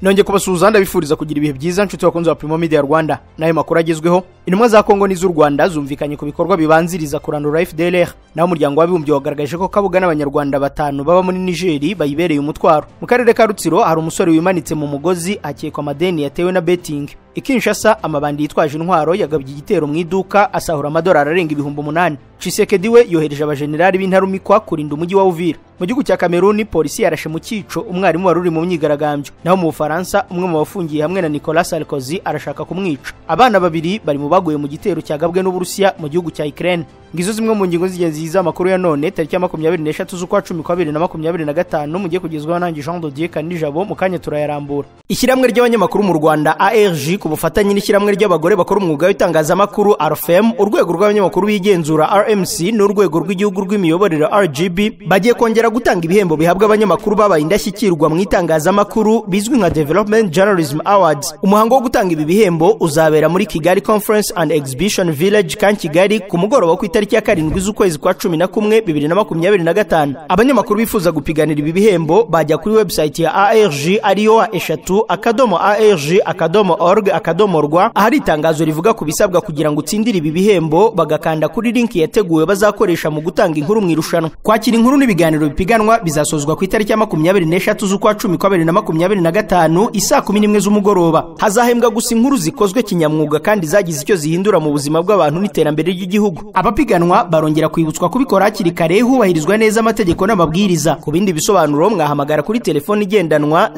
Nongeye kubasuhuza ndabifuriza kugira ibihe byiza nshuti bakunze wa Primo Media Rwanda. Nayo makuru agezweho. Intumwa za Kongo n'iz'u Rwanda zumvikanye ku bikorwa bibanziriza kurandura FDLR. Naho umuryango w'abibumbye wagaragaje ko Kabuga n'abanyarwanda batanu baba muri Niger bayibereye umutwaro. Mu karere ka Rutsiro hari umusore wimanitse mu mugozi akekwa amadeni yatewe na betting. Ikinshasa amabandi yitwaje intwaro yagabye igitero mu iduka asahura amadolari arenga 8,000. Tshisekedi we yohereje abajenerali b'intarumikwa kurinda umujyi wa Uvira. Mu gihugu cya Cameroon polisi yarashe mu cyico umwarimu wari uri mu myigaragambyo. Naho mu Bufaransa umwe mu bafungiye hamwe na Nicolas Sarkozy arashaka kumwica. Abana babiri bari mu baguye mu gitero cyagabwe n'Uburusiya mu gihugu cya Ukraine. Ngizo zimwe mu ngingo z'ingenzi z'amakuru ya none tariki ya 23 z'ukwa 10 2025 mugiye kugezwaho nanjye Jean Dodier Kanijabo mu kanya turayarambura. Ishyirahamwe ry'abanyamakuru mu Rwanda ARG ku bufatanye n'ishyirahamwe ry'abagore bakora umwuga w'itangazamakuru RFM, urwego rw'abanyamakuru bigenzura RMC n'urwego rw'igihugu rw'imiyoborere RGB bagiye kongera gutanga ibihembo bihabwa abanyamakuru babaye indashyikirwa mu itangazamakuru bizwi nka Development Journalism Awards. Umuhango wo gutanga ibi bihembo uzabera muri Kigali Conference and Exhibition Village kan Kigali ku mugoroba ku itariki ya 7 z'ukwezi kwa 11 2025. Abanyamakuru bifuza gupiganira ibi bihembo bajya kuri website ya ARG ariyo eshatu.arg.org/rwa ahari itangazo rivuga ku bisabwa kugira ngo utsindire ibi bihembo, bagakanda kuri link yateguwe bazakoresha mu gutanga inkuru mu irushanwa. Kwakira inkuru n'ibiganiro bipiganwa bizasozwa ku itariki ya 23 z'ukwa 10 2025 isaa 11 z'umugoroba. Hazahembwa gusa inkuru zikozwe kinyamwuga kandi zagize icyo zihindura mu buzima bw'abantu n'iterambere ry'igihugu. Abapiganwa barongera kwibutswa kubikora hakiri kare hubahirizwa neza amategeko n'amabwiriza. Ku bindi bisobanuro mwahamagara kuri telefone igendanwa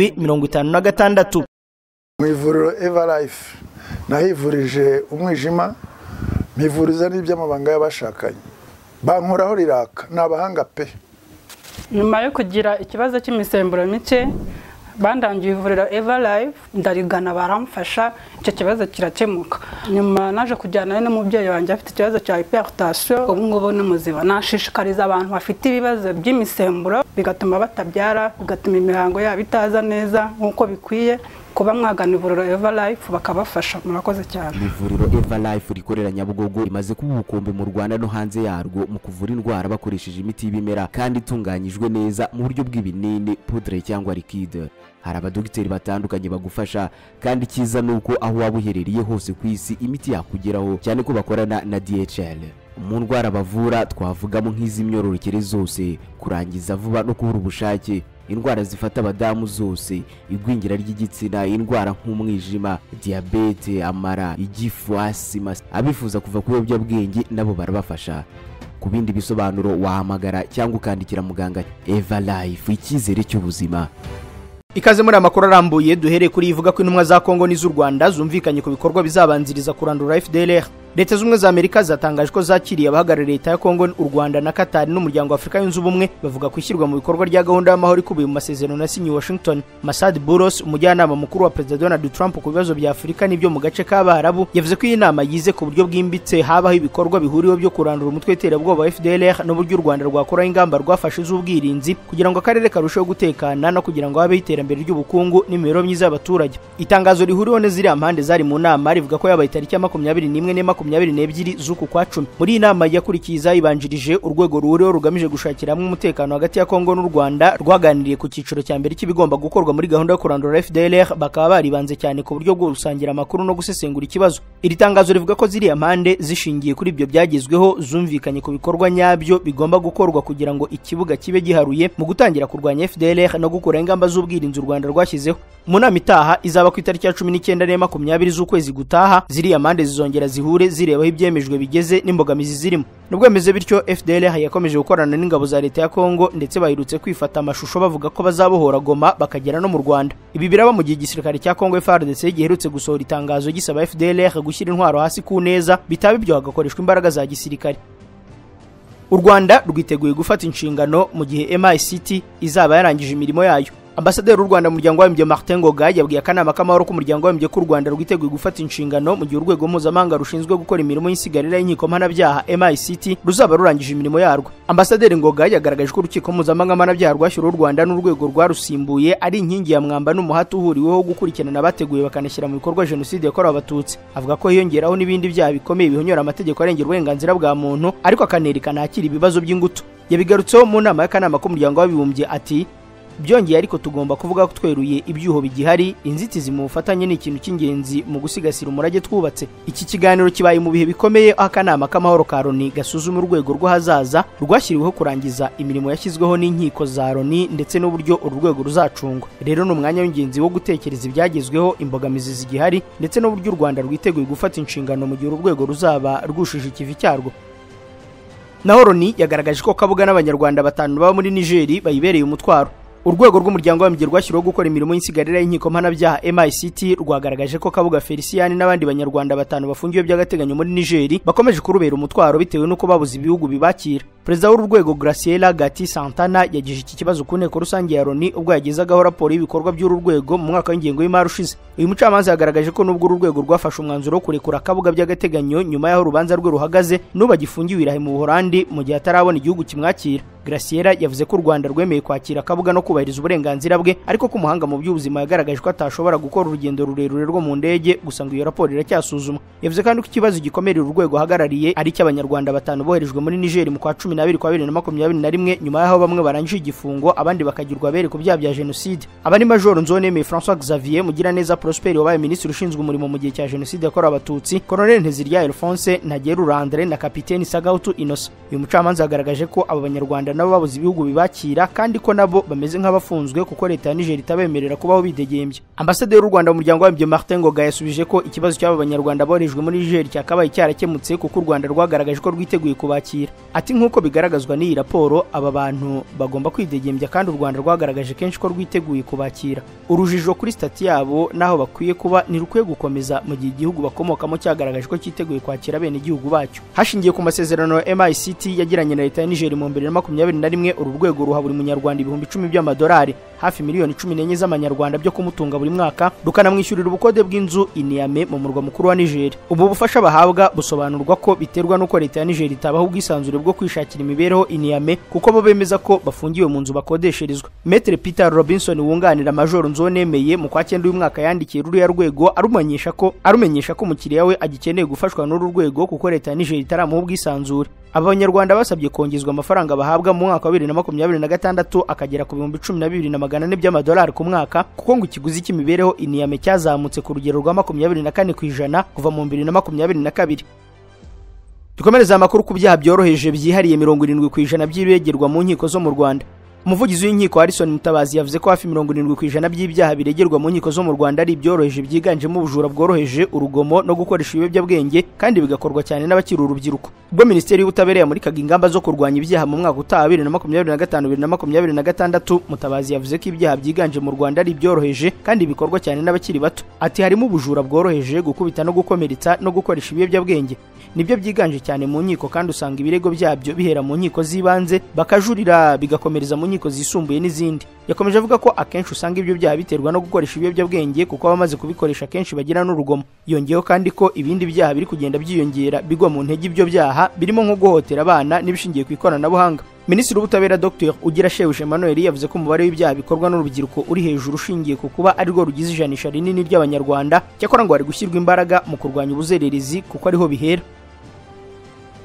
0788 Mu ivuriro Eva Life nahivurije umwijima, mpivuriza n'iby'amabanga y'abashakanye, bankoraho riraka n'abahanga pe. Nyuma yo kugira ikibazo cy'imisemburo mike bandangiye ivuriro Eva Life ndarigana baramfasha, icyo kibazo kirakemuka. Nyuma naje kujyana n'umubyeyi wanjye afite ikibazo cya hypertension, ubu ngubu n'umuziba. Nashishikariza abantu bafite ibibazo by'imisemburo bigatuma batabyara, bigatuma imihango yabo itaza neza nkuko bikwiye, kuba mwagana ivuriro Eva Life bakabafasha. Murakoze cyane. Ivuriro Eva Life rikorera Nyabugogo imaze kuba ubukombe mu Rwanda no hanze yarwo mu kuvura indwara bakoresheje imiti y'ibimera kandi itunganyijwe neza mu buryo bw'ibinini, poudre cyangwa liquide. Hari abadogiteri batandukanye bagufasha kandi cyiza nuko aho waba uherereye hose ku isi imiti yakugeraho, cyane ko bakorana na DHL. Mu ndwara bavura twavugamo nk'iz'imyororokere zose, kurangiza vuba no kubura ubushake, indwara zifata abadamu zose, igwingira ry'igitsina, indwara nk'umwijima, diabete, amara, igifu, asima. Abifuza kuva ku biyobyabwenge nabo barabafasha. Ku bindi bisobanuro wahamagara cyangwa ukandikira muganga. Eva Life, icyizere cy'ubuzima. Ikaze muri amakuru arambuye duhereye kuri ivuga ko intumwa za Kongo n'iz'u Rwanda zumvikanye ku bikorwa bizabanziriza kurandura FDLR. Leta z'umwe za Amerika zatangaje ko zakiriye abahagarariye leta ya Kongo, u Rwanda na Qatar n'umuryango wa Afrika yunze ubumwe, bavuga kwishyirwa mu bikorwa rya gahunda y'amahoro ikubiye mu masezerano yasinyiwe Washington. Masad Boulos, umujyanama mukuru wa President Donald Trump ku bibazo bya Afurika n'ibyo mu gace k'Abarabu, yavuze ko iyi nama yize ku buryo bwimbitse habaho ibikorwa bihuriweho byo kurandura umutwe w'iterabwoba wa FDLR n'uburyo u Rwanda rwakoraho ingamba rwafashe z'ubwirinzi kugira ngo akarere karusheho gutekana no kugira ngo habeho iterambere ry'ubukungu n'imibereho myiza y'abaturage. Itangazo rihuriweho n'iziriya mpande zari mu nama rivuga ko yabaye tariki ya 21 z'uku kwa 10. Muri iyi nama yakurikiza ibanjirije urwego ruhuriweho rugamije gushakira hamwe umutekano hagati ya Kongo n'u Rwanda rwaganiriye ku cyiciro cya mbere cy'ibigomba gukorwa muri gahunda yo kurandura FDLR, bakaba baribanze cyane ku buryo bwo gusangira amakuru no gusesengura ikibazo. Iri tangazo rivuga ko ziriya mpande zishingiye kuri ibyo byagezweho zumvikanye ku bikorwa nyabyo bigomba gukorwa kugira ngo ikibuga kibe giharuye mu gutangira kurwanya FDLR no gukora ingamba z'ubwirinzi u Rwanda rwashyizeho. Mu nama itaha izaba ku itariki ya 19 z'ukwezi gutaha, ziriya mpande zizongera zihure zirebaho ibyemejwe bigeze n'imbogamizi zirimo. Nubwo bemeze bityo, FDLR yakomeje gukorana n'ingabo za leta ya Kongo ndetse bahirutse kwifata amashusho bavuga ko bazabohora Goma bakagera no mu Rwanda. Ibi biraba mu gihe igisirikare cya Kongo FARDC giherutse gusohora itangazo gisaba FDLR gushyira intwaro hasi ku neza, bitaba ibyo hagakoreshwa imbaraga za gisirikare. U Rwanda rwiteguye gufata inshingano mu gihe MICT izaba yarangije imirimo yayo. Ambasaderi w'u Rwanda mu muryango w'abibumbye Martin Ngoga yabwiye akanama k'amahoro k'umuryango w'abibumbye ko u Rwanda rwiteguye gufata inshingano mu gihe urwego mpuzamahanga rushinzwe gukora imirimo y'insigarira y'inkiko mpanabyaha MICT ruzaba rurangije imirimo yarwo. Ambasaderi Ngoga yagaragaje ko urukiko mpuzamahanga mpanabyaha rwashyiriweho u Rwanda n'urwego rwarusimbuye ari inkingi ya mwamba n'umuhati uhuriweho gukurikirana abateguye bakanashyira mu bikorwa jenoside yakorewe abatutsi. Avuga ko hiyongeraho n'ibindi byaha bikomeye bihonyora amategeko arengera uburenganzira bwa muntu, ariko akanerekana hakiri ibibazo by'ingutu. yabigarutseho mu nama y'akanama k'umuryango w'abibumbye ati byongeye ariko tugomba kuvuga ko tweruye ibyuho bigihari, inzitizi mu bufatanye ni ikintu cy'ingenzi mu gusigasira umurage twubatse. Iki kiganiro kibaye mu bihe bikomeye aho akanama k'amahoro ka Loni gasuzuma urwego rw'ahazaza rwashyiriweho kurangiza imirimo yashyizweho n'inkiko za Loni ndetse n'uburyo uru rwego ruzacungwa. Rero ni umwanya w'ingenzi wo gutekereza ibyagezweho, imbogamizi zigihari ndetse n'uburyo u Rwanda rwiteguye gufata inshingano mu gihe uru rwego ruzaba rwushije ikivi cyarwo. Naho Loni yagaragaje ko Kabuga n'abanyarwanda 5 baba muri Niger bayibereye umutwaro. Urwego rw'umuryango w'abibumbye rwashyiriweho gukora imirimo y'insigarira y'inkiko mpanabyaha MICT rwagaragaje ko Kabuga Felicien n'abandi banyarwanda 5 bafungiwe by'agateganyo muri Niger bakomeje kurubera umutwaro bitewe n'uko babuze ibihugu bibakira. Perezida w'uru rwego Graciela Gati Santana yagije iki kibazo ku nteko rusange ya Loni ubwo yagezagaho raporo y'ibikorwa by'uru rwego mu mwaka w'ingengo y'imari ushize. Uyu mucamanza yagaragaje ko nubwo uru rwego rwafashe umwanzuro wo kurekura Kabuga by'agateganyo nyuma y'aho urubanza rwe ruhagaze n'ubu agifungiwe Irahe mu Buholandi mu gihe atarabona igihugu kimwakira. Graciela yavuze ko u Rwanda rwemeye kwakira Kabuga no kubahiriza uburenganzira bwe, ariko ko umuhanga mu by'ubuzima yagaragaje ko atashobora gukora urugendo rurerure rwo mu ndege, gusa ngo iyo raporo iracyasuzumwa. Yavuze kandi ko ikibazo gikomerera urwego hagarariye ari cy'abanyarwanda 5 boherejwe muri Niger mu kwa 12 kwa 2021 nyuma y'aho bamwe barangije igifungo abandi bakagirwa bere ku byaha bya jenoside. Abani Major Nzoneme François Xavier Mugiraneza Prosper wabaye minisitiri ushinzwe umurimo mu gihe cya jenoside yakorewe abatutsi, Colonel Ntezirya Alphonse Ntagerura Andre na Kapiteni Sagautu Innocent. Uyu mucamanza yagaragaje ko aba banyarwanda nabo babuze ibihugu bibakira kandi ko nabo bameze nk'abafunzwe kuko leta ya Niger itabemerera kubaho bidegembye. Ambasaderi w'u Rwanda mu muryango w'abibumbye Martin Ngoga yasubije ko ikibazo cy'aba banyarwanda borejwe muri Niger cyakabaye cyarakemutse kuko u Rwanda rwagaragaje ko rwiteguye kubakira. Ati nk'uko bigaragazwa n'iyi raporo aba bantu bagomba kwidegembya kandi u Rwanda rwagaragaje kenshi ko rwiteguye kubakira. Urujijo kuri stati yabo naho bakwiye kuba ntirukwiye gukomeza mu gihe igihugu bakomokamo cyagaragaje ko cyiteguye kwakira bene igihugu bacyo. Hashingiye ku masezerano MICT yagiranye na leta ya Niger mu 2021 uru rwego ruha buri munyarwanda $10,000 by'amadolari, hafi miliyoni 14 z'amanyarwanda byo kumutunga buri mwaka, rukanamwishyurira ubukode bw'inzu i Niamey mu murwa mukuru wa Niger. Ubu bufasha bahabwa busobanurwa ko biterwa n'uko leta ya Niger itabaho ubwisanzure bwo kwishakira imibereho i Niamey kuko bo bemeza ko bafungiwe mu nzu bakodesherezwa. Maître Peter Robinson wunganira Major Nzonemeye mu kwa 9 uyu mwaka yandikiye ruriya rwego arumenyesha ko umukiriya we agikeneye gufashwa n'uru rwego kuko leta ya Niger itaramuha ubwisanzure. Abanyarwanda basabye kongezwa amafaranga bahabwa mu mwaka wa 2026 akagera ku $12,400 by'amadolari ku mwaka kuko ngo ikiguzi cy'imibereho i Niamey cyazamutse ku rugero rwa 24% kuva mu 2022. Dukomereza amakuru ku byaha byoroheje byihariye 70% by'ibiregerwa mu nkiko zo mu Rwanda. Umuvugizi w'inkiko Harrison Mutabazi yavuze ko hafi 70% by'ibyaha biregerwa mu nkiko zo mu Rwanda ari ibyoroheje byiganjemo ubujura bworoheje, urugomo no gukoresha ibiyobyabwenge kandi bigakorwa cyane n'abakiri urubyiruko. Ubwo Minisiteri y'Ubutabera yamurikaga ingamba zo kurwanya ibyaha mu mwaka utaha 2025-2026, Mutabazi yavuze ko ibyaha byiganje mu Rwanda ari ibyoroheje kandi bikorwa cyane n'abakiri bato. Ati harimo ubujura bworoheje, gukubita no gukomeretsa no gukoresha ibiyobyabwenge. Nibyo byiganje cyane mu nkiko kandi usanga ibirego byabyo bihera mu nkiko z'ibanze bakajurira bigakomereza mu nkiko zisumbuye n'izindi. Yakomeje avuga ko akenshi usanga ibyo byaha biterwa no gukoresha ibiyobyabwenge kuko abamaze kubikoresha kenshi bagira n'urugomo. Yongeyeho kandi ko ibindi byaha biri kugenda byiyongera bigwa mu ntege ibyo byaha birimo nko guhotera abana n'ibishingiye ku ikoranabuhanga. Minisitiri w'Ubutabera Dr Ugira Shebuja Emmanuel yavuze ko umubare w'ibyaha bikorwa n'urubyiruko uri hejuru ushingiye ku kuba ari rwo rugize ijanisha rinini ry'abanyarwanda, cyakora ngo hari gushyirwa imbaraga mu kurwanya ubuzererezi kuko ariho bihera.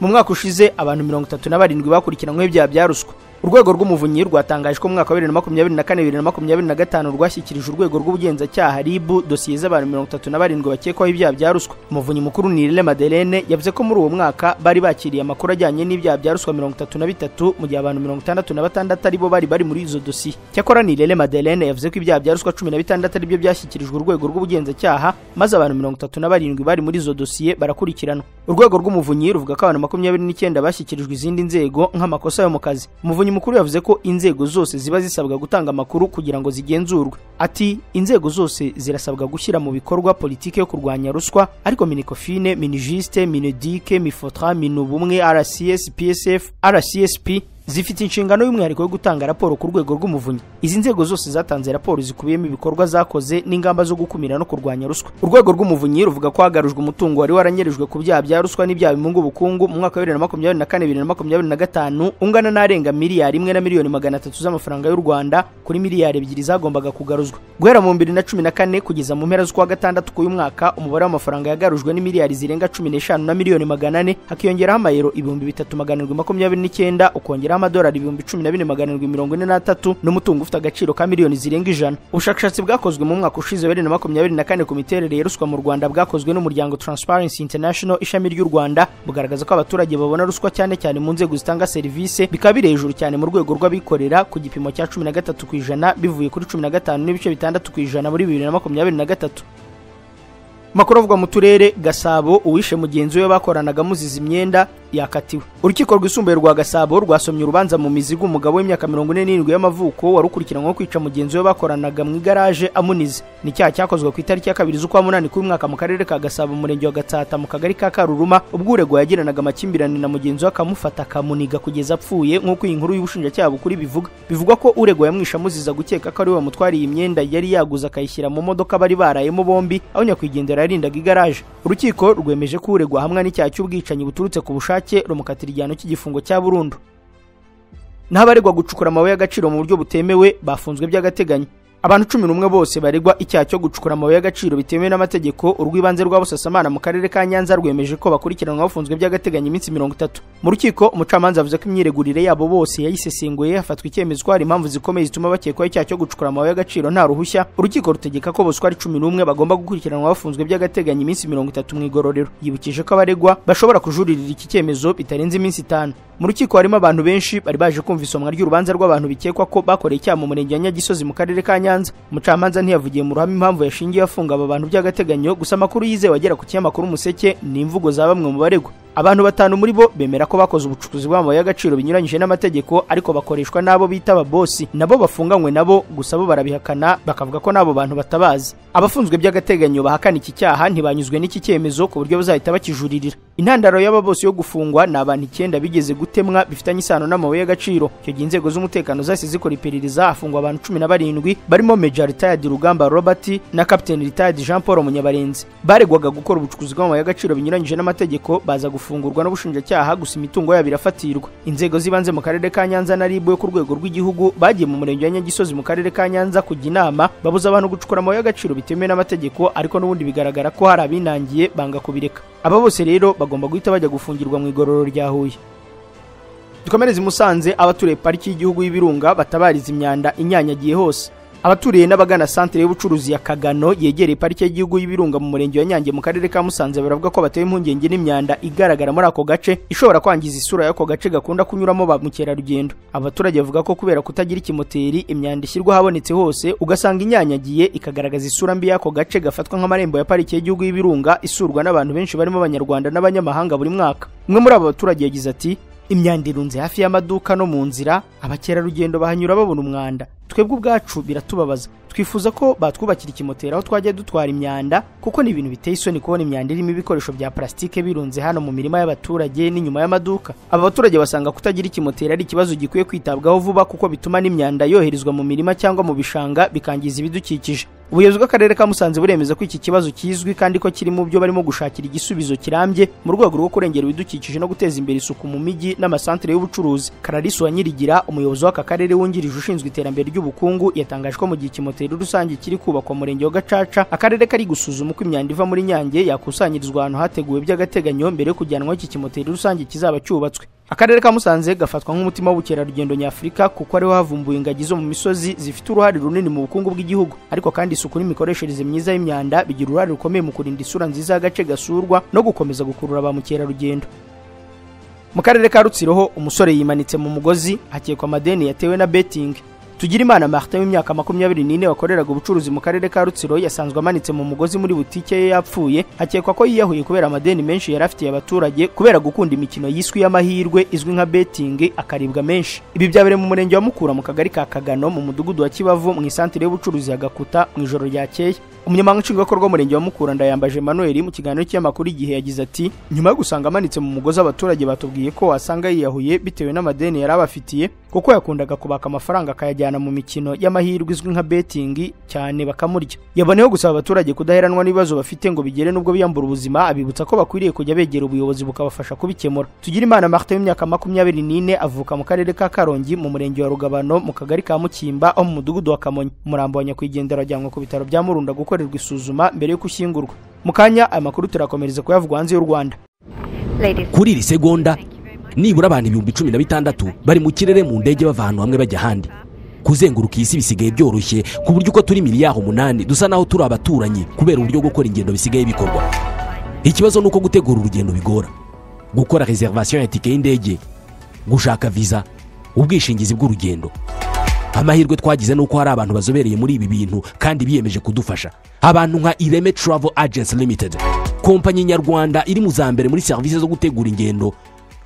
Mu mwaka ushize abantu 37 bakurikiranyweho ibyaha bya ruswa. Urwego rw'umuvunyi rwatangaje ko mu mwaka wa 2024-2025 rwashyikirije urwego rw'ubugenzacyaha RIB dosiye z'abantu 37 bakekwaho ibyaha bya ruswa. Umuvunyi mukuru Nirere Madeleine yavuze ko muri uwo mwaka bari bakiriye amakuru ajyanye n'ibyaha bya ruswa 33 mu gihe abantu 66 aribo bari muri izo dosiye. Cyakora Nirere Madeleine yavuze ko ibyaha bya ruswa 16 ari byo byashyikirijwe urwego rw'ubugenzacyaha maze abantu 37 bari muri izo dosiye barakurikiranwa. Urwego rw'umuvunyi ruvuga ko abantu 29 bashyikirijwe izindi nzego nk'amakosa yo mu kazi. Umuvunyi mukuru yavuze ko inzego zose ziba zisabwa gutanga amakuru kugira ngo zigenzurwe. Ati inzego zose zirasabwa gushyira mu bikorwa politike yo kurwanya ruswa, ariko Minicofine, Minijiste, Minedike, Mifotra, Minubumwe, RCS, PSF, RCSP zifite inshingano y'umwihariko yo gutanga raporo ku rwego rw'umuvunyi. Izi nzego zose zatanze raporo zikubiyemo ibikorwa zakoze n'ingamba zo gukumira no kurwanya ruswa. Urwego rw'umuvunyi ruvuga ko hagarujwe umutungo wari waranyerijwe ku byaha bya ruswa n'ibyaha bimunga ubukungu mu mwaka wa 2024-2025 ungana n'arenga miliyari 1,300,000 z'amafaranga y'u Rwanda kuri miliyari 2 zagombaga kugaruzwa. Guhera mu 2014 kugeza mu mpera z'ukwa gatandatu k'uyu mwaka umubare w'amafaranga yagarujwe ni miliyari zirenga 15 na miliyoni 400, hakiyongeraho amayero 3,729 ukongeraho y'amadolari 12,743 n'umutungo ufite agaciro ka miliyoni zirenga 100. Ubushakashatsi bwakozwe mu mwaka ushize 2024 ku miterere ya ruswa mu Rwanda bwakozwe n'umuryango Transparency International ishami ry'u Rwanda bugaragaza ko abaturage babona ruswa cyane cyane mu nzego zitanga serivisi bikaba biri hejuru cyane mu rwego rw'abikorera ku gipimo cya 13% bivuye kuri 15.6% muri 2023. Makuru avuga mu turere Gasabo uwishe mugenzi we bakoranaga muziza imyenda yakatiwe. Urukiko rwisumbuye rwa Gasabo rwasomye urubanza mu mizigo umugabo w'imyaka 47 y'amavuko warukurikiranwe kwica mugenzi we bakoranaga mu igaraje amunize. Ni cyaha cyakozwe ku itariki ya 2 z'ukwa munani kuri mwaka mu karere ka Gasabo murenge wa Gatsata mu kagari ka Karuruma ubwo uregwa yagiranaga amakimbirane na mugenzi we akamufata akamuniga kugeza apfuye nk'uko iyi nkuru y'ubushinjacyaha bukuri bivugwa ko uregwa yamwisha muziza gukeka ko ari we wamutwariye imyenda yari yaguze akayishyira mu modoka bari barayemo bombi aho nyakwigendera yarindaga igaraje. Urukiko rwemeje ko uregwa hamwe n'icyaha cy'ubwicanyi buturutse ku bushake rumukatira igihano cy'igifungo cya burundu. N'abaregwa gucukura amabuye y'agaciro mu buryo butemewe bafunzwe by'agateganyo. Abantu 11 bose baregwa icyaha cyo gucukura amabuye y'agaciro bitemewe n'amategeko. Urwibanze rwa Busasamana mu karere ka Nyanza rwemeje ko bakurikiranwa bafunzwe by'agateganyo iminsi 30. Mu rukiko umucamanza avuze ko imyiregurire yabo bose yayisesenguye hafatwa icyemezo ko hari impamvu zikomeye zituma bakekwaho icyaha cyo gucukura amabuye y'agaciro nta ruhushya. Urukiko rutegeka ko bose ari 11 bagomba gukurikiranwa bafunzwe by'agateganyo iminsi 30 mu igororero. Yibukije ko abaregwa bashobora kujuririra iki cyemezo bitarenze iminsi 5. Mu rukiko harimo abantu benshi bari baje kumva isomwa ry'urubanza rw'abantu bikekwa ko bakoreye icyaha mu murenge wa Nyagisozi mu karere ka Nyanza. Umucamanza ntiyavugiye mu ruhame impamvu yashingiye afunga aba bantu by'agateganyo gusa amakuru yizewe agera ku kinyamakuru Umuseke ni imvugo za bamwe mu baregwa. Abantu 5 muri bo bemera ko bakoze ubucukuzi bw'amabuye y'agaciro binyuranyije n'amategeko ariko bakoreshwa nabo bita ababosi nabo bafunganywe nabo gusa bo barabihakana bakavuga ko nabo bantu batabazi. Abafunzwe by'agateganyo bahakana iki cyaha ntibanyuzwe n'iki cyemezo ku buryo bazahita bakijuririra. Intandaro y'aba bose yo gufungwa ni abantu 9 bigeze gutemwa bifitanye isano n'amabuye y'agaciro. Icyo gihe inzego z'umutekano zase zikora iperereza afungwa abantu 17 barimo Major Retired Rugamba Robert na Captain Retired Jean Paul Munyabarenzi. Baregwaga gukora ubucukuzi bw'amabuye y'agaciro binyuranyije n'amategeko baza gufungurwa n'ubushinjacyaha gusa imitungo yabo irafatirwa. Inzego zibanze mu karere ka Nyanza na RIB yo ku rwego rw'igihugu bagiye mu murenge wa Nyagisozi mu karere ka Nyanza kujya inama babuza abantu gucukura amabuye y'agaciro bitemewe n'amategeko ariko n'ubundi bigaragara ko hari abinangiye banga kubireka. Aba bose rero bagomba guhita bajya gufungirwa mu igororero rya Huye. Dukomereze Musanze abaturiye pariki y'igihugu y'Ibirunga batabariza imyanda inyanyagiye hose. Abaturiye n'abagana centre y'ubucuruzi ya Kagano yegereye pariki y'igihugu y'Ibirunga mu murenge wa Nyange mu karere ka Musanze baravuga ko batewe impungenge n'imyanda igaragara muri ako gace ishobora kwangiza isura y'ako gace gakunda kunyuramo ba mukerarugendo. Abaturage bavuga ko kubera kutagira ikimoteri imyanda ishyirwa habonetse hose ugasanga inyanyagiye ikagaragaza isura mbi y'ako gace gafatwa nk'amarembo ya pariki y'igihugu y'Ibirunga isurwa n'abantu benshi barimo abanyarwanda n'abanyamahanga buri mwaka. Umwe muri abo baturage yagize ati imyanda irunze hafi y'amaduka no mu nzira abakerarugendo bahanyura babona umwanda. Twebwe ubwacu biratubabaza twifuza ko batwubakira ikimoteri aho twajya dutwara imyanda kuko ni ibintu biteye isoni kubona imyanda irimo ibikoresho bya plastike birunze hano mu mirima y'abaturage n'inyuma y'amaduka. Aba baturage basanga kutagira ikimoteri ari ikibazo gikwiye kwitabwaho vuba kuko bituma n'imyanda yoherezwa mu mirima cyangwa mu bishanga bikangiza ibidukikije. Ubuyobozi bw'akarere ka Musanze buremeza ko iki kibazo kizwi kandi ko kiri mu byo barimo gushakira igisubizo kirambye mu rwego rwo kurengera ibidukikije no guteza imbere isuku mu mijyi n'amasantere y'ubucuruzi. Karariso Nyirigira umuyobozi w'aka karere wungirije ushinzwe iterambere ry'ubukungu yatangaje ko mu gihe ikimoteri rusange kiri kubakwa murenge wa Gacaca akarere kari gusuzuma uko imyanda iva muri Nyange yakusanyirizwa ahantu hateguwe by'agateganyo mbere yo kujyanwa iki kimoteri rusange kizaba cyubatswe. Akarere ka Musanze gafatwa nk'umutima w'ubukerarugendo nyafurika kuko ariho havumbuye ingagi zo mu misozi zifite uruhare runini mu bukungu bw'igihugu ariko kandi isuku n'imikoreshereze myiza y'imyanda bigira uruhare rukomeye mu kurinda isura nziza y'agace gasurwa no gukomeza gukurura ba mukerarugendo. Mu karere ka Rutsiro ho umusore yimanitse mu mugozi hakekwa amadeni yatewe na betting. Tugirimana Martin w'imyaka 24 wakoreraga ubucuruzi mu karere ka Rutsiro yasanzwe amanitse mu mugozi muri butike ye yapfuye hakekwa ko yiyahuye kubera amadeni menshi yarafitiye abaturage kubera gukunda imikino yiswi y'amahirwe izwi nka betting akaribwa menshi. Ibi byabereye mu murenge wa Mukura mu kagari ka Kagano mu mudugudu wa Kibavu mu isantere y'ubucuruzi ya Gakuta mu ijoro ryakeye. Umunyamabanga nshingwabikorwa w'umurenge wa Mukura Ndayambaje Emmanuel mu kiganiro cy'amakuru igihe yagize ati nyuma yo gusanga amanitse mu mugozi abaturage batubwiye ko wasanga yiyahuye bitewe n'amadeni yari abafitiye kuko yakundaga kubaka amafaranga akayajyana mu mikino y'amahirwe izwi nka betting cyane bakamurya. Yaboneyeho gusaba abaturage kudaheranwa n'ibibazo bafite ngo bigere nubwo biyambura ubuzima abibutsa ko bakwiriye kujya begera ubuyobozi bukabafasha kubikemura. Tugirimana Martin w'imyaka 24 avuka mu karere ka Karongi mu murenge wa Rugabano mu kagari ka Mukimba aho mu mudugudu wa Kamonyi. Umurambo wa nyakwigendera ajyanwe ku bitaro bya Murunda gukorerwa isuzuma mbere yo gushyingurwa. Mukanya aya makuru turakomereza kuyavuga hanze y'u Rwanda. Kuri iri segonda nibura abantu 16,000 bari mu kirere mu ndege bava ahantu hamwe bajya ahandi. Kuzenguruka isi bisigaye byoroshye ku buryo uko turi miliyari 8 dusa naho turi abaturanyi kubera uburyo bwo gukora ingendo bisigaye bikorwa. Ikibazo nuko gutegura urugendo bigora. Gukora reservation ya tike y'indege, gushaka visa, ubwishingizi bw'urugendo. Amahirwe twagize nuko hari abantu bazobereye muri ibi bintu kandi biyemeje kudufasha. Abantu nka Ireme Travel Agents Limited, kompanyi nyarwanda iri mu zambere muri service zo gutegura ingendo,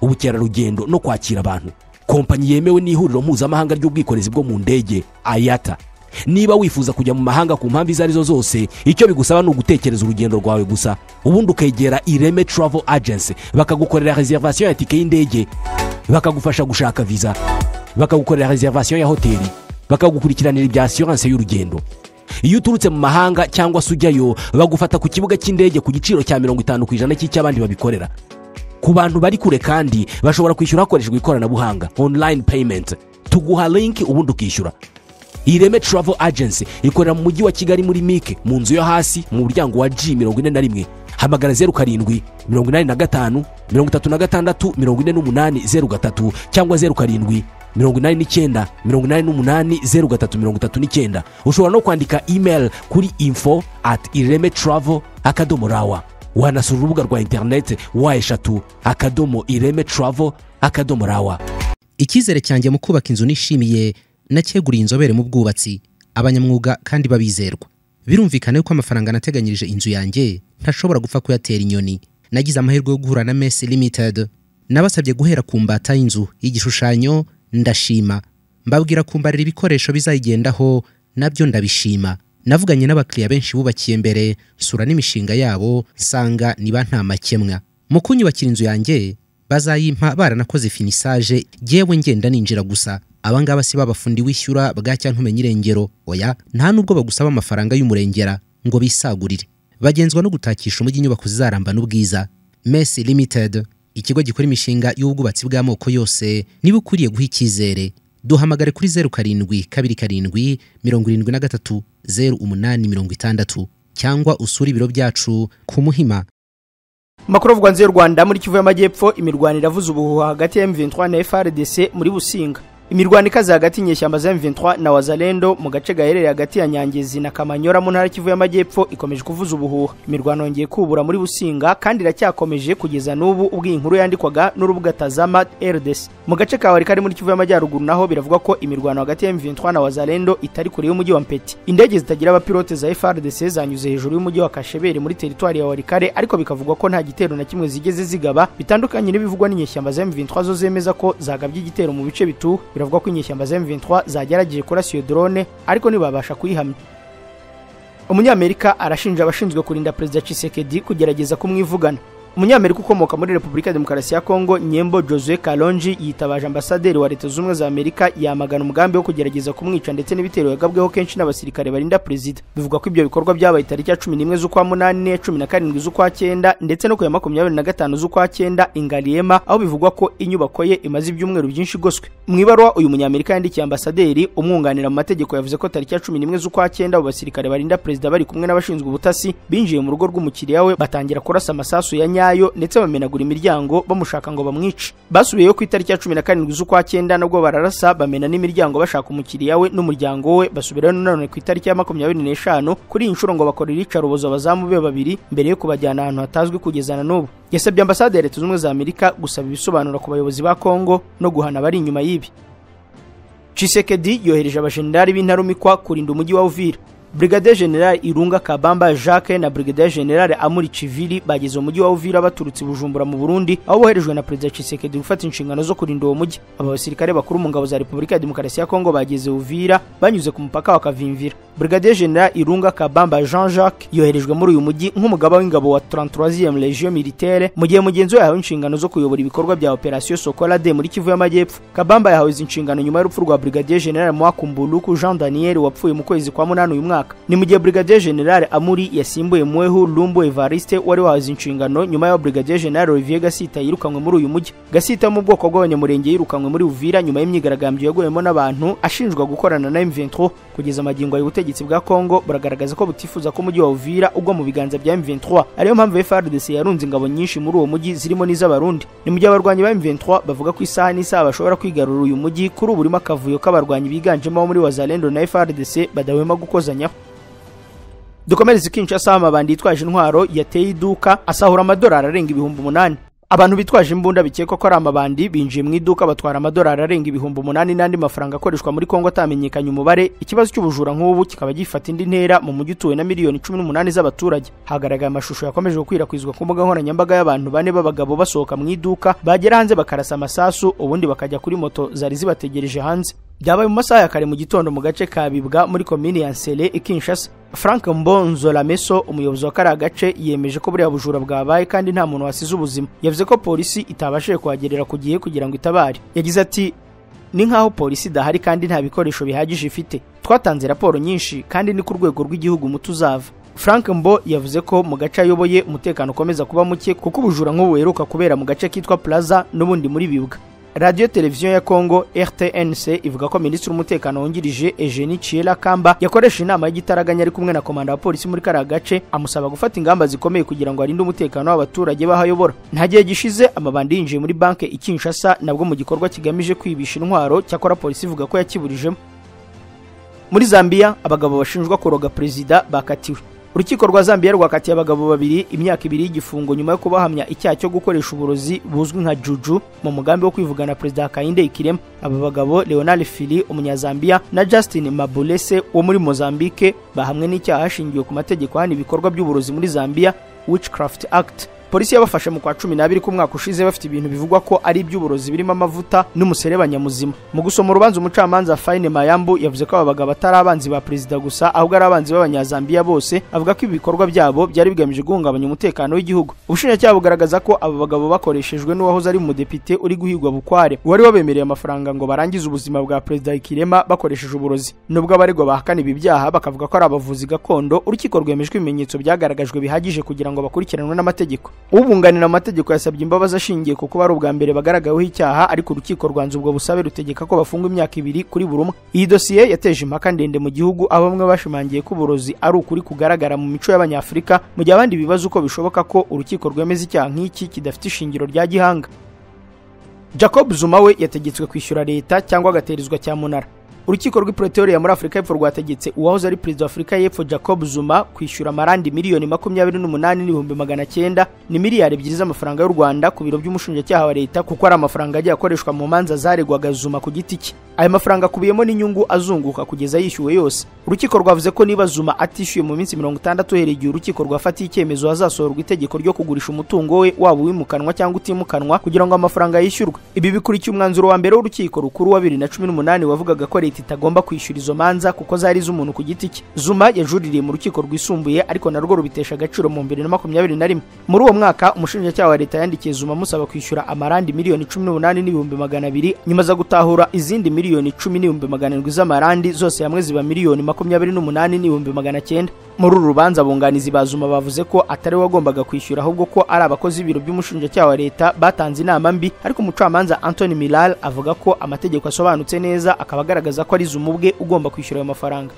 ubukerarugendo no kwakira abantu. Kompanyi yemewe n'ihuriro mpuzamahanga ry'ubwikorezi bwo mu ndege IATA. Niba wifuza kujya mu mahanga ku mpamvu izarizo zose, icyo bigusaba ni ugutekereza urugendo rwawe gusa, ubundi ukegera Ireme Travel Agency bakagukorera reservation ya tike y'indege, bakagufasha gushaka visa, bakagukorera reservation ya hoteli, bakagukurikiranira ibya assurance y'urugendo. Iyo uturutse mu mahanga cyangwa se ujyayo, bagufata ku kibuga cy'indege ku giciro cya 50% cy'abandi babikorera. Ku bantu bari kure kandi bashobora kwishyura hakoreshejwe ikoranabuhanga online payment, tuguha link ubundi ukishyura. Ireme Travel Agency ikorera mu mujyi wa Kigali muri Mike mu nzu yo hasi mu muryango wa G41. Hamagara 07 85 36 48 cyangwa 07 89 88 ushobora no kwandika email kuri info@iremetravel.rawa. Wanasura urubuga rwa internet wa@iremetravel.rawa. Ikizere cyanjye mu kubaka inzu nishimiye nacyeguriye inzobere mu bwubatsi, abanyamwuga kandi babizerwa. Birumvikana yuko amafaranga nateganyirije inzu yanjye ntashobora gupfa kuyatera inyoni. Nagize amahirwe yo guhura na Messi Limited. Nabasabye guhera ku mbata y'inzu y'igishushanyo, ndashima. Mbabwira kumbarira ibikoresho bizayigendaho, nabyo ndabishima. Navuganye n'abakiriya benshi bubakiye mbere, sura n'imishinga yabo, nsanga niba nta makemwa. Mu kunyubakira inzu yanjye bazayimpa baranakoze finissage, yewe ngenda ninjira gusa. Abangaba si babafundi wishyura bwacya ntumenye irengero. Oya, nta nubwo bagusaba amafaranga y'umurengera ngo bisagurire. Bagenzwa no gutakisha umujyi inyubako zizaramba n'ubwiza. Messi Limited, ikigo gikora imishinga y'ubwubatsi bw'amoko yose, niba ukuriye guha icyizere. Duhamagare kuri 07 27 0860 cyangwa usura ibiro byacu ku Muhima. Makuru avugwa nze y'u Rwanda muri Kivu y'Amajyepfo, imirwano iravuza ubuhuha hagati ya M23 na FARDC muri Businga. Imirwano ikaze hagati y'inyeshyamba za M23 na Wazalendo mu gace gaherereye hagati ya Nyangezi na Kamanyora mu ntara Kivu y'Amajyepfo ikomeje kuvuza ubuhuha. Imirwano yongeye kubura muri Businga kandi iracyakomeje kugeza n'ubu ubwo inkuru yandikwaga n'urubuga Tazama RDC. Mu gace ka Warikari muri Kivu y'Amajyaruguru naho biravuga ko imirwano hagati ya M23 na Wazalendo itari kure y'umujyi wa Mpeti. Indege zitagira abapilote za FARDC zanyuze hejuru y'umujyi wa Kashebere muri teritwari ya Warikare, ariko bikavugwa ko nta gitero na kimwe zigeze zigaba, bitandukanye n'ibivugwa n'inyeshyamba za M23 zo zemeza ko zagabye igitero mu bice bitu. Biravuga ko inyeshyamba za M23 zagerageje kurasa iyo drone ariko ntibabasha kuyihamya. Umunyamerika arashinja abashinzwe kurinda Perezida Tshisekedi kugerageza kumwivugana. Umunyamerika ukomoka muri Repubulika ya Demokarasi ya Kongo, Nyembo Josue Kalonji, yitabaje ambasaderi wa Leta Zunze za Amerika yamagana umugambi wo kugerageza kumwica ndetse n'ibitero yagabweho kenshi n'abasirikare barinda Perezida. Bivuga ko ibyo bikorwa byabaye tariki ya 11 z'ukwa 8, 17 z'ukwa 9 ndetse no ku ya 25 z'ukwa 9 Ingaliema, aho bivugwa ko inyubako ye imaze ibyumweru byinshi goswe. Mu ibaruwa uyu munyamerika yandikiye ambasaderi umwunganira mu mategeko yavuze ko tariki ya 11 z'ukwa 9 abo basirikare barinda Perezida bari kumwe n'abashinzwe ubutasi binjiye mu rugo rw'umukiriya we batangira kurasa amasasu ya nyayo ndetse bamenagura imiryango bamushaka ngo bamwice. Basubiyeyo ku itariki ya 17 z'ukwa 9 nabwo bararasa bamena n'imiryango bashaka umukiriya we n'umuryango we. Basubirayo none ku itariki ya 25 kuri inshuro ngo bakorera icarubozo abazamu be babiri mbere yo kubajyana ahantu hatazwi kugezana n'ubu. Yasabye ambasaderi Leta Zunze za Amerika gusaba ibisobanuro ku bayobozi ba Kongo no guhana bari inyuma y'ibi. Tshisekedi yohereje abashendari b'intarumikwa kurinda umujyi wa Uvira. Brigadier General Irunga Kabamba Jacques na Brigadier General Amuri Chivili bageze mu mujyi wa Uvira baturutse Bujumbura mu Burundi, aho boherejwe na Perezida Tshisekedi gufata inshingano zo kurinda uwo mujyi. Aba basirikare bakuru mu ngabo za Repubulika ya Demokarasi ya Kongo bageze Uvira banyuze ku mupaka wa Kavimvira. Brigadier General Irunga Kabamba Jean-Jacques yoherejwe muri uyu mujyi nk'umugaba w'ingabo wa 33e Legion Militaire mu gihe mugenzi we yahawe inshingano zo kuyobora ibikorwa bya Operation Sokolade muri Kivu y'Amajyepfo. Kabamba yahawe inshingano nyuma y'urupfu rwa Brigadier General Mwakumbuluku Jean Daniel wapfuye mu kwezi kwa 8 uyu mwaka. mwaka. Ni mu gihe Brigadier General Amuri yasimbuye Mwehu Lumbu Evariste wari wahaze inshingano nyuma ya Brigadier General Olivier Gasita yirukanwe muri uyu mujyi. Gasita mu bwoko bw'abanyamurenge yirukanwe muri Uvira nyuma y'imyigaragambyo yaguyemo n'abantu ashinjwa gukorana na M23. Kugeza amagingo y'ubutegetsi bwa Kongo buragaragaza ko butifuza ko umujyi wa Uvira ugwa mu biganza bya M23. Ariyo mpamvu FARDC yarunze ingabo nyinshi muri uwo mujyi zirimo n'iz'abarundi. Ni mu gihe abarwanyi ba M23 bavuga ko isaha n'isaha bashobora kwigarura uyu mujyi kuri ubu urimo akavuyo k'abarwanyi biganjemo muri Wazalendo na FARDC badahwema gukozanyaho. Dukomereze Kinshasa, amabandi yitwaje intwaro yateye iduka asahura amadolari arenga 8,000. Abantu bitwaje imbunda bikekwa ko ari amabandi binjiye mu iduka batwara amadolari arenga 8,000 n'andi mafaranga akoreshwa muri Kongo atamenyekanye umubare. Ikibazo cy'ubujura nk'ubu kikaba gifata indi ntera mu mujyi utuwe na miliyoni 18 z'abaturage. Hagaragaye amashusho yakomeje gukwirakwizwa ku mbuga nkoranyambaga y'abantu bane b'abagabo basohoka mu iduka bagera hanze bakarasa amasasu ubundi bakajya kuri moto zari zibategereje hanze. Byabaye mu masaha ya kare mu gitondo mu gace ka Bibwa muri komini ya Nsele Kinshasa. Frank Mbonzo Lameso, umuyobozi wa kariya gace, yemeje ko buriya bujura bwabaye kandi nta muntu wasize ubuzima. Yavuze ko polisi itabashije kuhagerera ku gihe kugira ngo itabare. Yagize ati ni nkaho polisi idahari kandi nta bikoresho bihagije ifite. Twatanze raporo nyinshi kandi ni ku rwego rw'igihugu mutuzava. Frank Mbo yavuze ko mu gace ayoboye umutekano ukomeza kuba muke kuko ubujura nk'ubu buheruka kubera mu gace kitwa Plaza n'ubundi muri Bibwa. Radio Televiziyo ya Kongo RTNC ivuga ko Minisitiri w'umutekano wungirije Eugenie Chiela Kamba yakoresha inama y'igitaraganya ari kumwe na komanda wa polisi muri kariya gace amusaba gufata ingamba zikomeye kugira ngo arinde umutekano w'abaturage bahayobora. Nta gihe gishize amabandi yinjiye muri banke i Kinshasa nabwo mu gikorwa kigamije kwibisha intwaro, cyakora polisi ivuga ko yakiburijemo. Muri Zambia abagabo bashinjwa kuroga perezida bakatiwe. Urukiko rwa Zambia rwakatiye abagabo babiri imyaka 2 y'igifungo nyuma yo kubahamya icyaha cyo gukoresha uburozi buzwi nka juju mu mugambi wo kwivugana Perezida Hakainde Hichilema. Aba bagabo Leonard Fili umunyazambia na Justin Mabulese wo muri Mozambique bahamwe n'icyaha hashingiwe ku mategeko hano ibikorwa by'uburozi muri Zambia, Witchcraft Act. Polisi yabafashe mu kwa 12 ku mwaka ushize bafite ibintu bivugwa ko ari iby'uburozi birimo amavuta n'umuserebanya muzima. Mu gusoma urubanza umucamanza Fine Mayambu yavuze ko aba bagabo atari abanzi ba perezida gusa ahubwo ari abanzi b'abanyazambia bose. Avuga ko ibikorwa byabo byari bigamije guhungabanya umutekano w'igihugu. Ubushinjacyaha bugaragaza ko aba bagabo bakoreshejwe n'uwahoze ari umudepite uri guhigwa bukware wari wabemereye amafaranga ngo barangize ubuzima bwa Perezida Hichilema bakoresheje uburozi. Nubwo abaregwa bahakana ibi byaha bakavuga ko ari abavuzi gakondo, urukiko rwemejwe ibimenyetso byagaragajwe bihagije kugira ngo bakurikiranwe n'amategeko. Ubunganira amategeko yasabye imbabazi ashingiye ku kuba ari ubwa mbere bagaragaweho icyaha, ariko urukiko rwanze ubwo busabe rutegeka ko bafungwa imyaka 2 kuri buri umwe. Iyi dosiye yateje impaka ndende mu gihugu, aho bamwe bashimangiye ko uburozi ari ukuri kugaragara mu mico y'Abanyafrika, mu gihe abandi bibaza uko bishoboka ko urukiko rwemeza icyaha nk'iki kidafite ishingiro rya gihanga. Jacob Zuma we yategetswe kwishyura leta cyangwa agaterizwa cyamunara. Urukiko rw'i Pretoria muri Afrika y'Epfo rwategetse uwahoze ari Perezida wa Afrika y'Epfo Jacob Zuma kwishyura amarandi miliyoni 28,900 ni miliyari 2 z'amafaranga y'u Rwanda ku biro by'umushinjacyaha wa leta kuko ari amafaranga agiye akoreshwa mu manza zaregwaga Zuma ku giti cye. Aya mafaranga kubiyemo n'inyungu azunguka kugeza yishyuwe yose. Urukiko rwavuze ko niba Zuma atishyuye mu minsi 60 uhereye igihe urukiko rwafatiye icyemezo hazasohorwa itegeko ryo kugurisha umutungo we waba wimukanwa cyangwa utimukanwa kugira ngo amafaranga yishyurwe. Ibi bikurikiye umwanzuro wa mbere w'urukiko rukuru wa 2018 wavugaga ko itagomba kwishyura izo manza kuko zari z'umuntu ku giti cye. Zuma yajuririye mu rukiko rwisumbuye ariko narwo rubitesha agaciro mu 2021. Muri uwo mwaka umushinjacyaha wa leta yandikiye Zuma musaba kwishyura amarandi miliyoni 18,200 nyuma za gutahura izindi miliyoni 10,700 z'amarandi, zose hamwe ziba miliyoni 28,900. Muri uru rubanza abunganizi ba Zuma bavuze ko atari wagombaga kwishyura ahubwo ko ari abakozi b'ibiro by'umushinjacyaha wa leta batanze inama mbi, ariko umucamanza Anthony Milal avuga ko amategeko asobanutse neza akaba agaragaza ko ari Zuma ubwe ugomba kwishyura ayo mafaranga.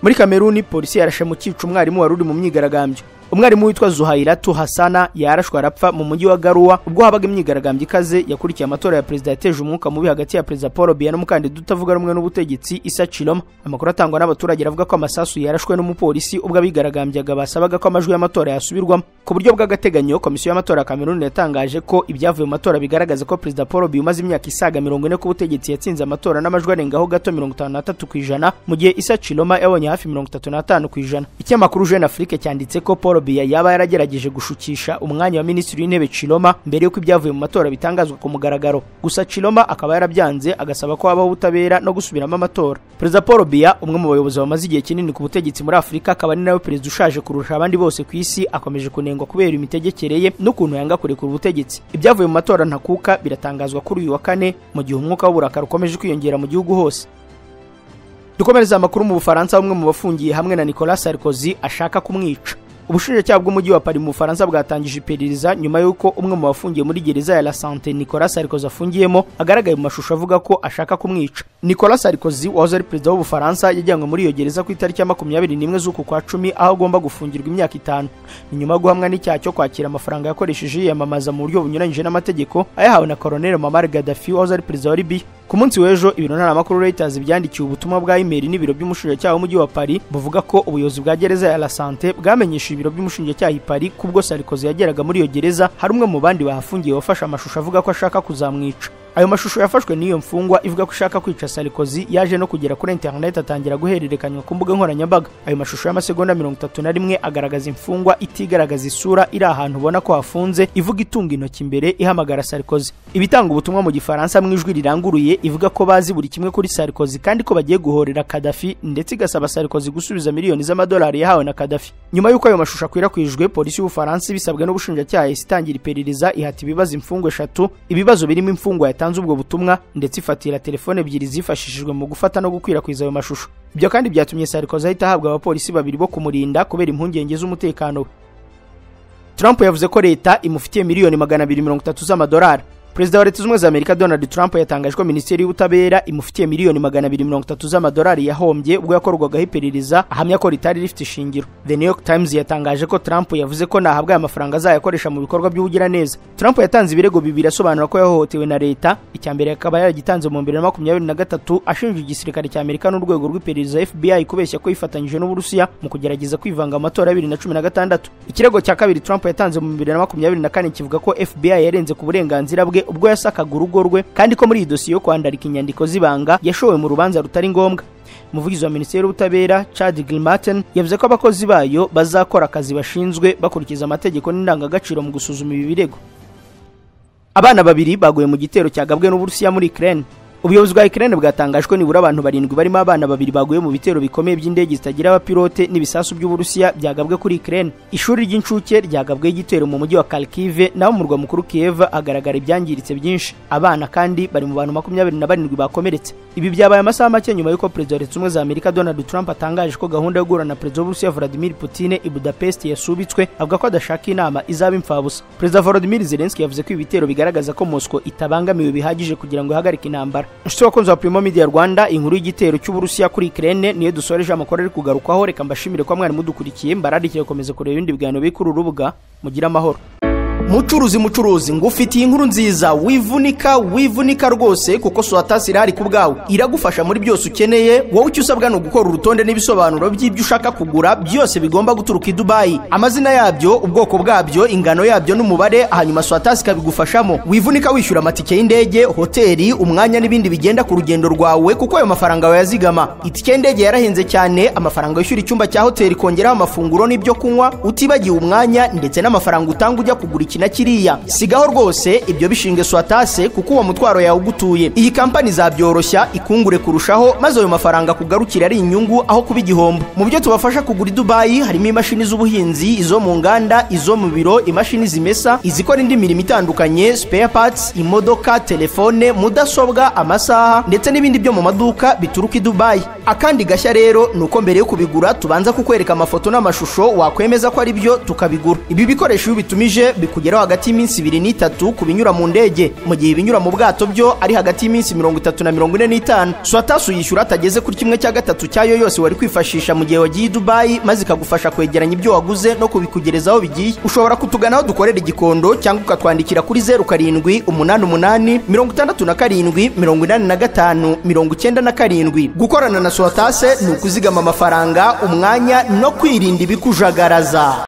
Muri Kameruni polisi yarashe mu cyica umwarimu wari uri mu myigaragambyo. Umwarimu witwa Zuhairatu Hassana yarashwe arapfa mu mujyi wa Garoua ubwo habaga imyigaragambyo ikaze yakurikiye amatora ya perezida yateje umwuka mubi hagati ya Perezida Paul Biya n'umukandida utavuga rumwe n'ubutegetsi Issa Chiloma. Amakuru atangwa n'abaturage aravuga ko amasasu yarashwe n'umupolisi ubwo abigaragambyaga basabaga ko amajwi y'amatora yasubirwamo. Ku buryo bw'agateganyo komisiyo y'amatora ya Kameruni yatangaje ko ibyavuye mu matora bigaragaza ko Perezida Paul Biya umaze imyaka isaga 40 ku butegetsi yatsinze amatora n'amajwi arengaho gato 53% mu gihe Issa Chiloma yabonye hafi 35%. Ikinyamakuru Jeune Afrique cyanditse ko Paul Biya yaba yaragerageje gushukisha umwanya wa minisitiri w'intebe Chiloma mbere yuko ibyavuye mu matora bitangazwa ku mugaragaro. Gusa Chiloma akaba yarabyanze agasaba ko habaho ubutabera no gusubiramo amatora. Perezida Paul Biya, umwe mu bayobozi bamaze igihe kinini ku butegetsi muri Afrika, akaba ari nawe perezida ushaje kurusha abandi bose ku isi, akomeje kunengwa kubera imitegekere ye n'ukuntu yanga kurekura ubutegetsi. Ibyavuye mu matora ntakuka biratangazwa kuri uyu wa kane mu gihe umwuka w'uburakari ukomeje kwiyongera mu gihugu hose. dukomereza amakuru mu Bufaransa. Bamwe mu bafungiye hamwe na Nicolas Sarkozy ashaka kumwica. Ubushinjacyaha bw'umujyi wa Paris mu Bufaransa bwatangije iperereza nyuma y'uko umwe mu bafungiye muri gereza ya La Santé Nicolas Sarkozy afungiyemo agaragaye mu mashusho avuga ko ashaka kumwica. Nicolas Sarkozy wahoze ari perezida w'Ubufaransa yajyanywe muri iyo gereza ku itariki ya 21 z'uku kwa 10 aho agomba gufungirwa imyaka 5. Ni nyuma yo guhamwa n'icyaha cyo kwakira amafaranga yakoresheje yiyamamaza mu buryo bunyuranyije n'amategeko ayahawe na Colonel Muammar Gaddafi wahoze ari perezida wa Libya. Ku munsi w'ejo ibiro ntaramakuru Reuters byandikiye ubutumwa bwa email n'ibiro by'umushinjacyaha w'umujyi wa Paris buvuga ko ubuyobozi bwa gereza ya La Santé bwamenyesha ibiro by'umushinjacyaha i Paris kubwo Sarkozy yageraga muri iyo gereza hari umwe mu bandi bahafungiye wafashe amashusho avuga ko ashaka kuzamwica. Ayo mashusho yafashwe n'iyo mfungwa ivuga ko ishaka kwica Sarkozy yaje no kugera kuri internet atangira guhererekanywa ku mbuga nkoranyambaga. Ayo mashusho y'amasegonda 31 agaragaza imfungwa itigaragaza isura iri ahantu ubona ko hafunze ivuga itunga intoki imbere ihamagara Sarkozy. Ibitanga ubutumwa mu Gifaransa mu ijwi riranguruye ivuga ko bazi buri kimwe kuri Sarkozy kandi ko bagiye guhorera Gaddafi ndetse igasaba Sarkozy gusubiza miliyoni z'amadolari yahawe na Gaddafi. Nyuma y'uko ayo mashusho akwirakwijwe, polisi y'Ubufaransa bisabwe n'ubushinjacyaha isitangira iperereza ihata ibibazo imfungwa 3, ibibazo birimo imfungwa yatanze ubwo butumwa ndetse ifatira telefone 2 zifashishijwe mu gufata no gukwirakwiza ayo mashusho. Ibyo kandi byatumye Sarkozy ahita ahabwa abapolisi 2 bo kumurinda kubera impungenge z'umutekano. Trump yavuze ko leta imufitiye miliyoni 230 z'amadolari. Perezida wa Leta Zunze Ubumwe za Amerika Donald Trump yatangaje ko Minisiteri y'Ubutabera imufitiye miliyoni 230 z'amadolari yahombye ubwo yakorwagaho iperereza ahamya ko ritari rifite ishingiro. The New York Times yatangaje ko Trump yavuze ko nahabwa amafaranga azayakoresha mu bikorwa by'ubugiraneza. Trump yatanze ibirego 2 asobanura ko yahohotewe na leta. Icyambere akaba yaragitanze mu 2023 ashinja igisirikare cya Amerika n'urwego rw'iperereza FBI kubeshya ko yifatanyije n'Uburusiya mu kugerageza kwivanga amatora ya 2016. Ikirego cya kabiri Trump yatanze mu 2024 kivuga ko FBI yarenze ku burenganzira bwe ubwo yasakaga urugo rwe kandi ko muri iyi dosiye yo kwandarika inyandiko zibanga yashowe mu rubanza rutari ngombwa. Umuvugizi wa Minisiteri y'Ubutabera Chad Gilmartin yavuze ko abakozi bayo bazakora akazi bashinzwe bakurikiza amategeko n'indangagaciro mu gusuzuma ibi birego. Abana 2 baguye mu gitero cyagabwe n'Uburusiya muri Ukraine. Ubuyobozi bwa Ukraine bwatangaje ko nibura abantu 7 barimo abana 2 baguye mu bitero bikomeye by'indege zitagira abapilote n'ibisasu by'Uburusiya byagabwe kuri Ukraine. Ishuri ry'incuke ryagabwe igitero mu mujyi wa Kharkiv naho mu murwa mukuru Kiev agaragara ibyangiritse byinshi. Abana kandi bari mu bantu 27 bakomeretse. Ibi byabaye amasaha make nyuma y'uko Perezida wa Leta Zunze Ubumwe za Amerika Donald Trump atangaje ko gahunda yo guhura na Perezida w'Uburusiya Vladimir Putin i Budapest yasubitswe avuga ko adashaka inama izaba imfabusa. Perezida Volodymyr Zelensky yavuze ko ibitero bigaragaza ko Moscow itabangamiwe bihagije kugira ngo ihagarike intambara. Nshuti wakunze wa Primo Media Rwanda, inkuru y'igitero cy'Uburusiya kuri Ukraine niyo dusoreje amakuru ari kugarukwaho. Reka mbashimire ko mwari mudukurikiye, mbararikiye gukomeza kureba ibindi biganiro bikuru urubuga. Mugira amahoro. Mucuruzi ngufitiye inkuru nziza, wivunika rwose kuko Swatasi irahari ku bwawe, iragufasha muri byose ukeneye. Wowe icyo usabwa no gukora urutonde n'ibisobanuro by'ibyo ushaka kugura byose bigomba guturuka i Dubai, amazina yabyo, ubwoko bwabyo, ingano yabyo n'umubare, hanyuma Swatasi kabigufashamo. Wivunika wishyura amatike y'indege, hoteli, umwanya n'ibindi bigenda ku rugendo rwawe kuko ayo mafaranga wayazigama. Itike y'indege yarahenze cyane, amafaranga yishyura icyumba cya hoteli kongeraho amafunguro n'ibyo kunywa, utibagiwe umwanya ndetse n'amafaranga utanga ujya kugura na kiriya. Sigaho rwose ibyo bishinge Swatase kuko uwo mutwaro yawe ugutuye. Iyi kampani zabyoroshya ikungure kurushaho maze ayo mafaranga kugarukira ari inyungu aho kuba igihombo. Mu byo tubafasha kugura i Dubai harimo imashini z'ubuhinzi, izo mu nganda, izo mu biro, imashini zimesa, izikora indi mirimo itandukanye, spare parts, imodoka, telefone, mudasobwa, amasaha ndetse n'ibindi byo mu maduka bituruka i Dubai. Akandi gashya rero nuko mbere yo kubigura tubanza kukwereka amafoto n'amashusho wakwemeza ko ari byo tukabigura. Ibi bikoresho bitumije bikugeraho hagati y'iminsi 2 n'3 kubinyura mu ndege, mu gihe ibinyura mu bwato byo ari hagati y'iminsi 30 na 45. Swatasi yishyura atageze kuri 1/3 cyayo yose wari kwifashisha mu gihe wagiye i Dubai, maze ikagufasha kwegeranya ibyo waguze no kubikugerezaho bigiye. Ushobora kutuganaho dukorera igikondo cyangwa ukatwandikira kuri 0788 67 85 97. Gukorana na Swatasi ni ukuzigama amafaranga, umwanya no kwirinda ibikujagaraza.